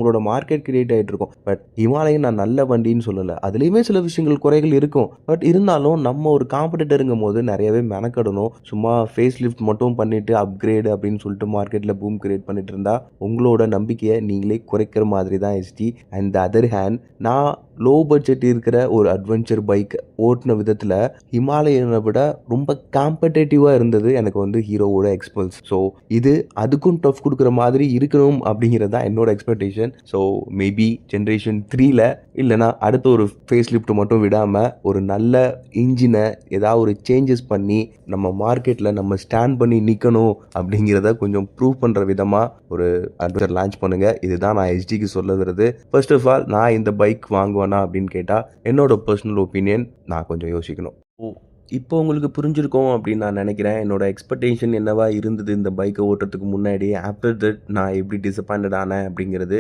உங்களோட market create ஆயிட்டு இருக்கும். பட் ஹிமாலயன் நான் நல்ல வண்டின்னு சொல்லல. அதுலயுமே சில விஷயங்கள் குறைகள் இருக்கும். பட் இருந்தாலும் நம்ம ஒரு காம்படிட்டர்ங்கும்போது நெறையவே மெனக்கெடணும். சும்மா ஃபேஸ் லிஃப்ட் மட்டும் பண்ணிட்டு அப்கிரேட் அப்படின்னு சொல்லிட்டு மார்க்கெட்ல பூம் கிரியேட் பண்ணிட்டு இருந்தா, உங்களோட நம்பிக்கைய நீங்களே குறைக்கிற மாதிரி தான் எஸ்டி. அண்ட் த அதர் ஹேண்ட் நான் லோ பட்ஜெட் இருக்கிற ஒரு அட்வென்ச்சர் பைக் ஓட்டுன விதத்துல ஹிமாலயனை விட ரொம்ப காம்படேட்டிவா இருந்தது எனக்கு வந்து ஹீரோவோட எக்ஸ்பல்ஸ். ஸோ இது அதுக்கும் டஃப் கொடுக்குற மாதிரி இருக்கணும் அப்படிங்கிறது தான் என்னோட எக்ஸ்பெக்டேஷன். ஸோ மேபி ஜென்ரேஷன் 3ல இல்லைனா அடுத்த ஒரு ஃபேஸ் லிஃப்ட் மட்டும் விடாமல் ஒரு நல்ல இன்ஜினை ஏதாவது ஒரு சேஞ்சஸ் பண்ணி நம்ம மார்க்கெட்டில் நம்ம ஸ்டாண்ட் பண்ணி நிற்கணும் அப்படிங்கிறத கொஞ்சம் ப்ரூவ் பண்ணுற விதமாக ஒரு அட்வென்ச்சர் லான்ச் பண்ணுங்கள். இதுதான் நான் எஸ்டிக்கு சொல்ல வருது. ஃபர்ஸ்ட் ஆஃப் ஆல் நான் இந்த பைக் வாங்குவேனா அப்படின்னு கேட்டால் என்னோட பர்சனல் ஒப்பீனியன் நான் கொஞ்சம் யோசிக்கணும். இப்போ உங்களுக்கு புரிஞ்சிருக்கும் அப்படின்னு நான் நினைக்கிறேன். என்னோட எக்ஸ்பெக்டேஷன் என்னவா இருந்தது இந்த பைக்கை ஓட்டுறதுக்கு முன்னாடி, ஆஃப்டர் தட் நான் எப்படி டிசப்பாயிண்டட் ஆனேன் அப்படிங்கிறது.